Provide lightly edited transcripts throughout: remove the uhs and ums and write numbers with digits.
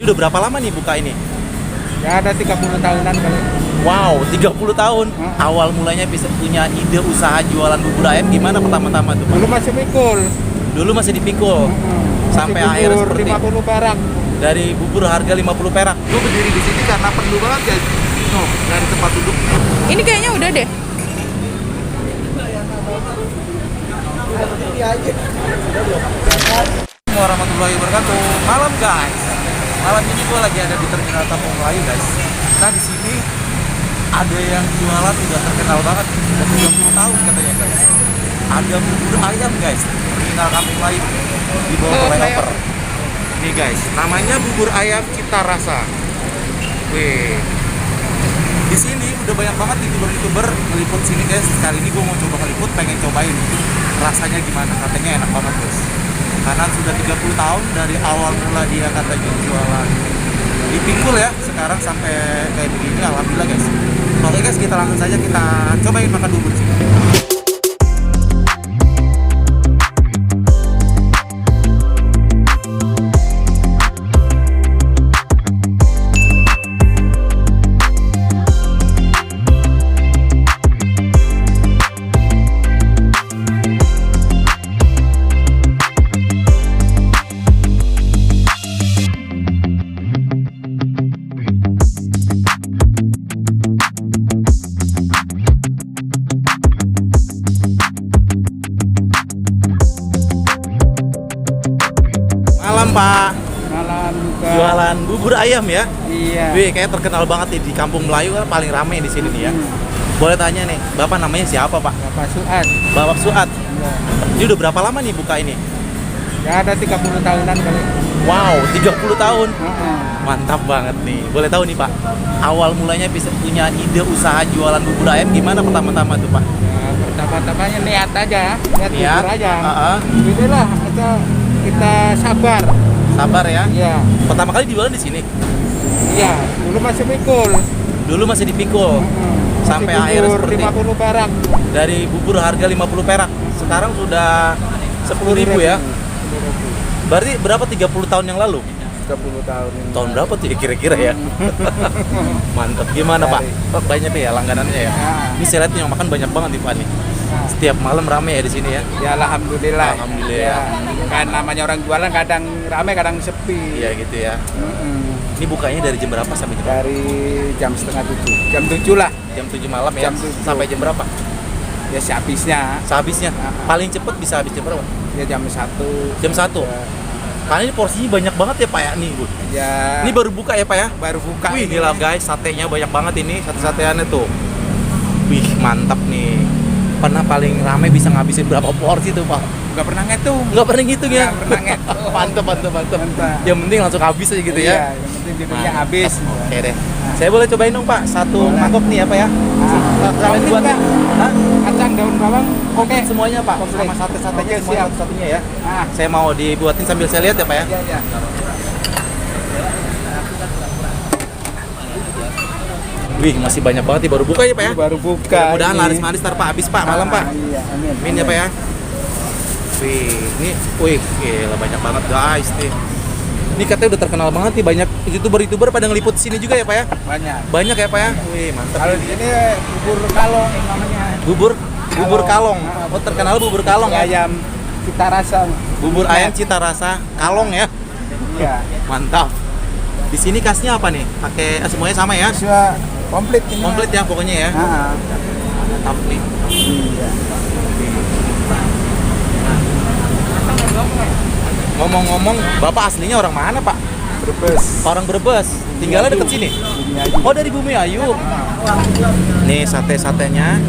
Udah berapa lama nih buka ini? Ya ada 30 tahunan kali. Wow, 30 tahun. Awal mulanya bisa punya ide usaha jualan bubur ayam gimana pertama-tama tuh, Pak? Dulu masih mikul. Dulu masih dipikul. Sampai akhirnya seperti 50 perak. dari bubur harga 50 perak. Gue berdiri di sini karena perlu banget guys. Tuh, dari tempat duduk. Ini kayaknya udah deh. Assalamualaikum warahmatullahi wabarakatuh. Malam guys. Malam ini gue lagi ada di Terminal Kampung Melayu guys. Nah di sini ada yang jualan udah terkenal banget, udah 30 tahun katanya guys. Ada bubur ayam guys, Terminal Kampung Melayu di bawah flyover. Nih guys, namanya bubur ayam Cita Rasa. Wih, di sini udah banyak banget youtuber ngeliput sini guys. Kali ini gue mau coba ngeliput, pengen cobain rasanya gimana. Katanya enak banget guys. Karena sudah 30 tahun dari awal mula dia katanya jualan di pinggul ya, sekarang sampai kayak begini, alhamdulillah guys. Oke guys, kita langsung saja kita cobain makan bubur sini. Malam Pak, Malam juga. jualan bubur ayam ya? Iya. Wih, kayak terkenal banget nih di Kampung Melayu kan, paling ramai di sini nih ya. Boleh tanya nih, Bapak namanya siapa Pak? Bapak Suat. Bapak Suat. Iya. Ini udah berapa lama nih buka ini? Ya ada 30 tahunan kali. Wow, 30 tahun. Heeh. Mantap banget nih. Boleh tahu nih Pak, awal mulanya bisa punya ide usaha jualan bubur ayam gimana pertama-tama tuh Pak? Ya, pertama-tamanya niat aja, niat Niat? bubur aja. Heeh. Itulah atau kita sabar. Sabar ya. Iya. Pertama kali jualan di sini. Iya, dulu masih mikul. Dulu masih dipikul. Sampai akhirnya seperti 50 perak. dari bubur harga 50 perak. Sekarang sudah 10.000 ya. 10.000. Berarti berapa 30 tahun yang lalu? 30 tahun ini. Tahun berapa tuh ya kira-kira ya? Mantap. Gimana Pak? Pak banyak nih ya langganannya ya. Nah, Ini saya lihat yang makan banyak banget nih Pak nih. nah. Setiap malam rame ya di sini ya. Ya alhamdulillah. Alhamdulillah. Ya, kan namanya orang jualan kadang rame kadang sepi. Iya gitu ya. Ini bukanya dari jam berapa sampai jam berapa? Dari jam setengah 7. Jam 7 lah. Jam 7 malam ya. Jam 7. Sampai jam berapa? Ya sehabisnya. Sehabisnya. Paling cepet bisa habis jam berapa? Ya jam 1. Jam 1. Karena ini porsinya banyak banget ya Pak ya nih, Bu. Ya. Ini baru buka ya Pak ya? baru buka. Wih, ini. gila guys, satenya banyak banget ini, sate-sateannya tuh. Wih, mantap nih. Pernah paling rame bisa ngabisin berapa porsi tuh Pak? Nggak pernah ngitung. Nggak pernah ngitung ya? Nggak pernah ngitung. Mantap, mantap, mantap. Mantap. Yang penting langsung habis aja gitu Iya, ya? yang penting judulnya Mantap. habis. Oke deh. Saya boleh cobain dong Pak, satu Boleh. mangkok nih ya Pak ya? Berapa Ini buat? Pak. Hah? Kacang daun bawang. Oke, semuanya Pak, Oke. sama sate-satenya Oke, semua siap. satunya ya. Nah, Saya mau dibuatin sambil saya lihat ya Pak ya. iya, iya. Wih, masih banyak banget nih, baru buka ya Pak ya? Ini baru buka. Mudah-mudahan ini. laris-manis ntar Pak, habis Pak, malam Pak. Iya, amin. Amin ya Pak ya. Wih, wih, gila banyak banget guys nih. Ini katanya udah terkenal banget nih, banyak youtuber pada ngeliput sini juga ya Pak ya? Banyak. Banyak ya Pak ya? Wih, mantap. Kalau di sini bubur kalong namanya. Bubur kalong. Oh, terkenal bubur kalong ya? Ayam Cita Rasa. Bubur ayam Cita Rasa kalong ya? Iya. Mantap. Di sini khasnya apa nih? Pakai semuanya sama ya? Sudah komplit ini. Komplit ya pokoknya ya? Nah, Mantap nih. iya. Ngomong-ngomong, Bapak aslinya orang mana Pak? Brebes. Orang Brebes. Tinggalnya deket sini? Bumi Ayu. Oh, dari Bumi Ayu. Nih sate-satenya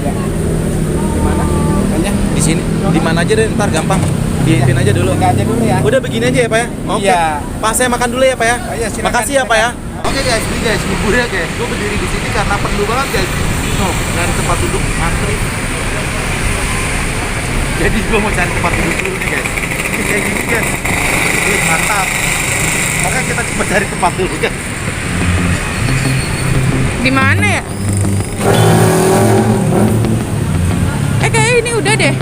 Ya. Di mana? Tanya. di sini. Di mana aja deh, ntar gampang. Diitin aja dulu. Tinggal aja dulu ya. Udah begini aja ya Pak ya? Oke. Iya. Pak, saya makan dulu ya Pak ya? Oh, iya, silakan, Makasih ya Pak ya. silakan. Oke guys, ini guys buburnya guys. Gue berdiri di sini karena perlu banget guys. Tuh, dari tempat duduk antri. Jadi gue mau cari tempat duduk dulu nih guys. Ini kayak gini guys. Wih, mantap. Oke, kita coba cari tempat dulu guys. Di mana ya? Kayaknya ini udah deh.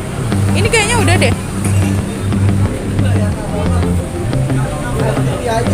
Ini kayaknya udah deh. Guys,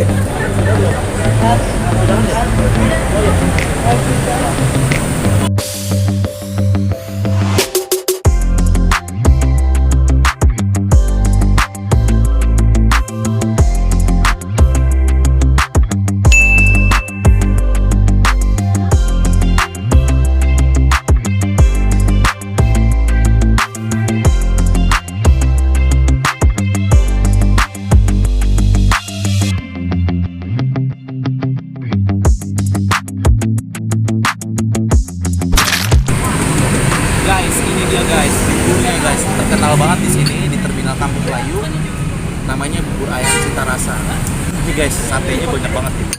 ini dia guys, buburnya guys, terkenal banget di sini di Terminal Kampung Melayu. Namanya bubur ayam cita rasa. Ini guys, satenya banyak banget nih.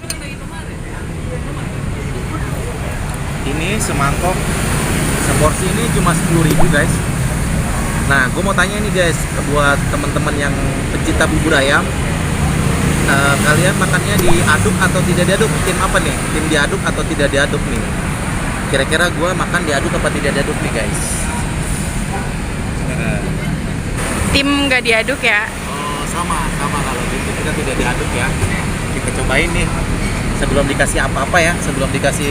Ini semangkok, seporsi ini cuma 10.000 guys. Nah, gue mau tanya nih guys, buat teman-teman yang pecinta bubur ayam, kalian makannya diaduk atau tidak diaduk? Tim apa nih? Tim diaduk atau tidak diaduk nih? Kira-kira gue makan diaduk apa tidak diaduk nih guys? Tim nggak diaduk ya? Oh, sama kalau gitu kita tidak diaduk ya. Kita cobain nih. Sebelum dikasih apa-apa ya, sebelum dikasih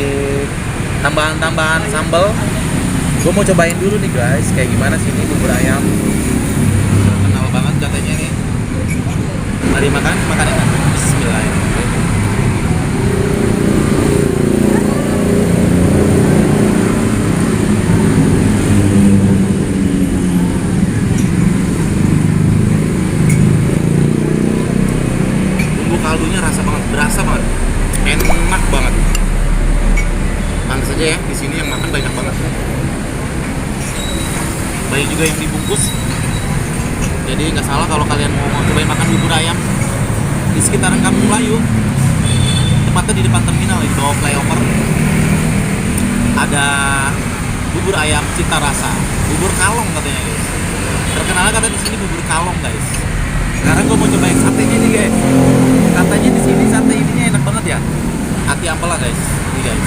tambahan-tambahan sambal, gue mau cobain dulu nih guys, kayak gimana sih ini bubur ayam. Kenal banget katanya nih. Mari makan enak. Bismillahirrahmanirrahim. Bumbu kaldunya berasa banget, enak banget. Pantes aja ya, di sini yang makan banyak banget. Banyak juga yang dibungkus. Jadi nggak salah kalau kalian mau cobain makan bubur ayam di sekitaran Kampung Melayu, tepatnya di depan terminal di bawah flyover, ada bubur ayam cita rasa, bubur kalong katanya guys. Terkenal katanya di sini bubur kalong guys. Sekarang gue mau cobain satenya nih guys. Katanya di sini sate ininya enak banget ya. Hati ampela guys, ini guys.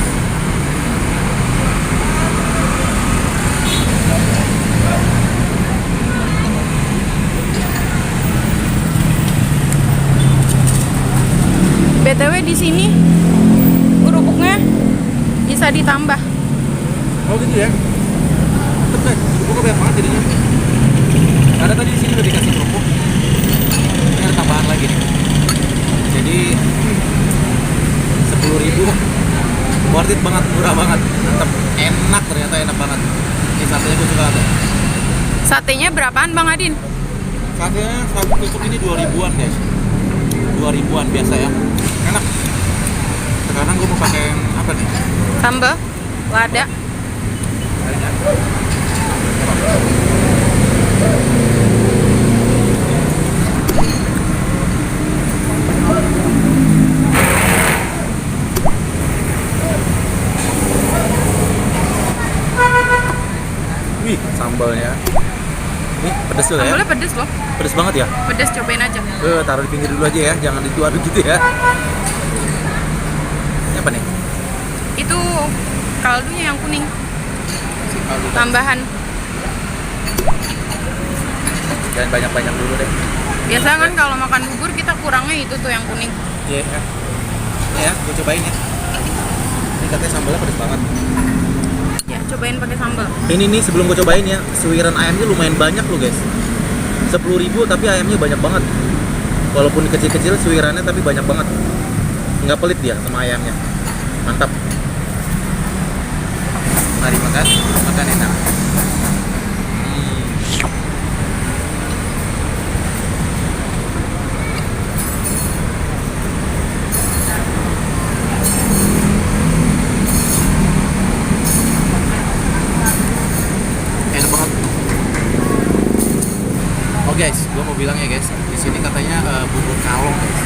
BTW di sini kerupuknya bisa ditambah. Oh gitu ya. Betul, kerupuknya banyak banget jadinya. Karena tadi di sini udah dikasih kerupuk. Ini ada tambahan lagi nih. Jadi 10.000 worth it banget, murah banget, mantap, enak, ternyata enak banget. Ini satenya gue suka tuh. Satenya berapaan Bang Adin? Satenya satu tusuk ini 2.000-an guys. 2.000-an biasa ya. Enak. Sekarang gue mau pakai yang apa nih? Sambal, lada. Wih, sambalnya. Nih, pedes tuh ya. Sambalnya pedes loh. Pedes banget ya. Pedes, cobain aja. Taruh di pinggir dulu aja ya, jangan dituaduk gitu ya. Ini apa nih? Itu kaldunya yang kuning. Kaldu. Tambahan. Jangan banyak-banyak dulu deh. Biasa kan kalau makan bubur kita kurangnya itu tuh yang kuning. Iya. Ya, gue cobain ya. Ini katanya sambalnya pedes banget. Ya, cobain pakai sambal. Ini nih sebelum gue cobain ya, suiran ayamnya lumayan banyak loh guys. 10.000 tapi ayamnya banyak banget. Walaupun kecil-kecil suirannya tapi banyak banget. Nggak pelit dia sama ayamnya. Mantap. Mari makan enak. Enak banget. Oh guys, gue mau bilang ya guys, di sini katanya bubur kalong guys.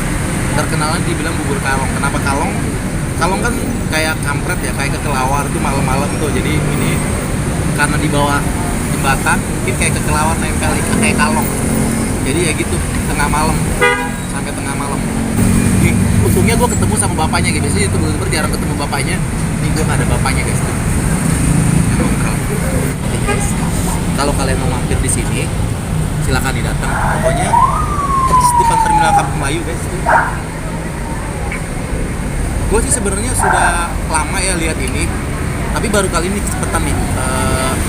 Terkenalan dibilang bubur kalong. Kenapa kalong? Kalong kan kayak kampret ya, kayak kekelawar tuh malam-malam tuh. Jadi ini karena di bawah jembatan, mungkin kayak kekelawar nempel kayak kalong. Jadi ya gitu, tengah malam sampai tengah malam. Nih, untungnya gue ketemu sama bapaknya guys. Biasanya itu bener-bener jarang ketemu bapaknya. Ini gue nggak ada bapaknya guys. Oke guys, kalau kalian mau mampir di sini, silakan didatang. Pokoknya persis depan terminal Kampung Melayu guys. Gue sih sebenarnya sudah lama ya lihat ini, tapi baru kali ini kesempatan nih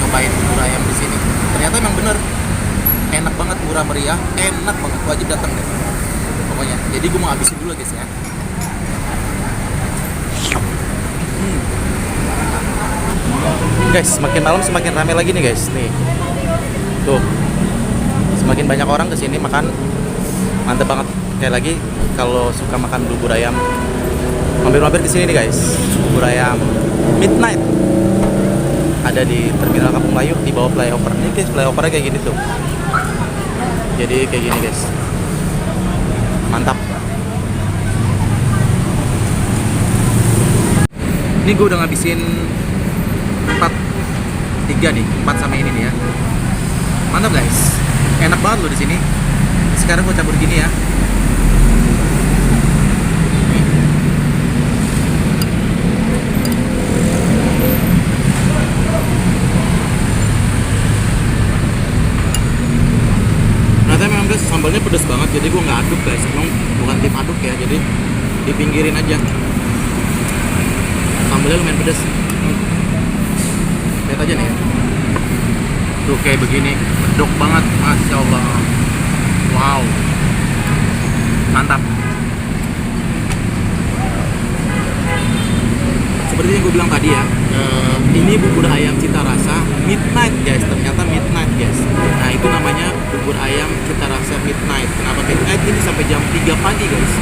nyobain bubur ayam di sini. Ternyata emang bener enak banget, murah meriah, enak banget, wajib datang deh pokoknya. Jadi gue mau habisin dulu guys ya. Guys, semakin malam semakin ramai lagi nih guys. Nih, tuh, semakin banyak orang kesini makan, mantep banget. Kayak lagi kalau suka makan bubur ayam, mampir-mampir ke sini nih guys. Bubur ayam Midnight ada di Terminal Kampung Melayu di bawah flyover. Ini guys, flyovernya kayak gini tuh. Jadi kayak gini guys, mantap. Ini gue udah ngabisin 3 nih, 4 sama ini nih ya. Mantap guys, enak banget loh di sini. Sekarang gue campur gini ya. Ternyata memang guys sambalnya pedas banget, jadi gue nggak aduk guys. Emang bukan tim aduk ya, jadi dipinggirin aja. Sambalnya lumayan pedas. Lihat aja nih ya. Tuh kayak begini, medok banget, masya Allah. Wow, mantap. Seperti yang gue bilang tadi ya, ini bubur ayam cita rasa Midnight guys. Ternyata Midnight guys. Nah itu namanya bubur ayam cita rasa Midnight. Kenapa Midnight? Ini sampai jam 3 pagi guys.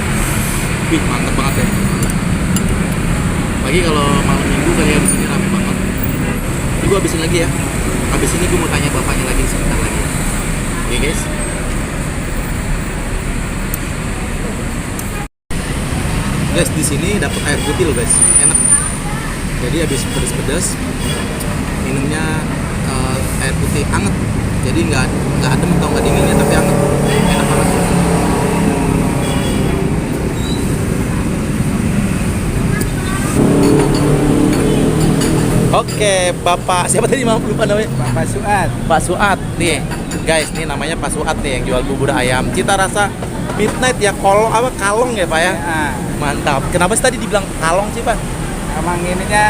Wih, mantap banget ya. Pagi kalau malam minggu kalian di sini rame banget. Ini gue habisin lagi ya. Habis ini gue mau tanya bapaknya lagi sebentar lagi. Oke guys. Guys, di sini dapat air putih loh guys. Enak. Jadi habis pedas-pedas minumnya air putih hangat. Jadi nggak adem atau nggak dinginnya, tapi hangat. Enak banget. Oke, Bapak siapa tadi, mau lupa namanya? Bapak Suat. Pak Suat nih, guys, nih namanya Pak Suat nih yang jual bubur ayam cita rasa Midnight ya, kalong ya Pak ya? Ya, Mantap. Kenapa sih tadi dibilang kalong sih Pak? emang ininya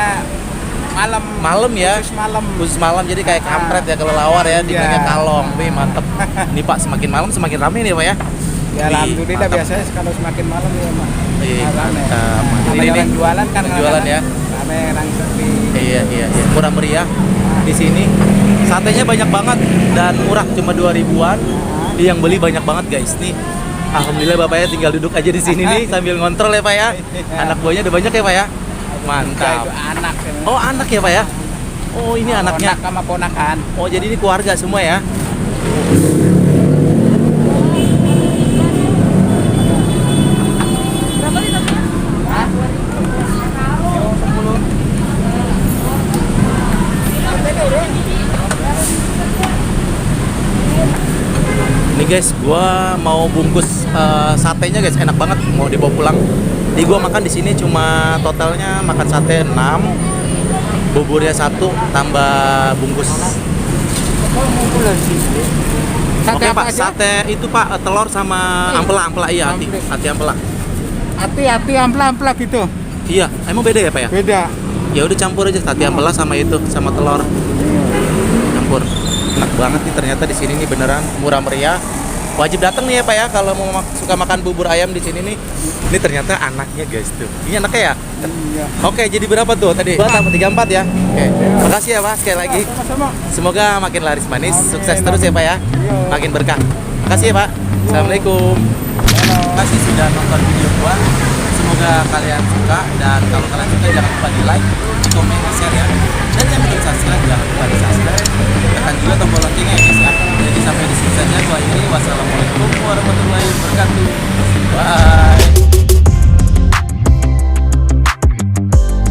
malam. Malam ya? Khusus malam. Khusus malam, jadi kayak kampret ya, kalau lawar ya, dibilangnya Iya. kalong. Wih, mantap. Nih Pak, semakin malam semakin ramai nih Pak ya? Ya Wih, alhamdulillah, mantap. biasanya kalau semakin malam ya Mak. Iya, Rame. mantap. Namanya Ini orang jualan kan orang jualan ya? Rame, orang sepi. Iya, murah meriah di sini. Satenya banyak banget dan murah, cuma 2 ribuan. Yang beli banyak banget guys. Nih, alhamdulillah bapaknya tinggal duduk aja di sini nih sambil ngontrol ya Pak ya. Anak buahnya udah banyak ya Pak ya. Mantap. Itu anak. Oh, anak ya Pak ya. Oh, ini anaknya. Ponak sama ponakan. Oh, jadi ini keluarga semua ya. Ini guys, gua mau bungkus satenya guys, enak banget, mau dibawa pulang. Jadi gua makan di sini cuma totalnya makan sate 6, buburnya 1 tambah bungkus. Oke Pak, sate itu Pak, telur sama ampela iya, hati ampela. Hati-hati ampela-ampela gitu. Iya, emang beda ya Pak ya? Beda. Ya udah campur aja hati ampela sama itu, sama telur. Campur. Enak banget nih ternyata di sini nih, beneran murah meriah. Wajib datang nih ya Pak ya kalau mau suka makan bubur ayam di sini nih. Ini ternyata anaknya guys tuh. Ini anaknya ya? Iya. Oke, jadi berapa tuh tadi? 2 tambah 34 ya? Oke. Makasih ya Pak sekali lagi. Sama-sama. Semoga makin laris manis, Amin. sukses terus ya Pak ya. Makin berkah. Makasih ya Pak. Assalamualaikum. Terima kasih sudah nonton video gua. Semoga kalian suka, dan kalau kalian suka jangan lupa di like, di komen, di share ya. Dan yang belum subscribe jangan lupa di subscribe. Tekan juga tombol loncengnya ya guys ya. Jadi sampai di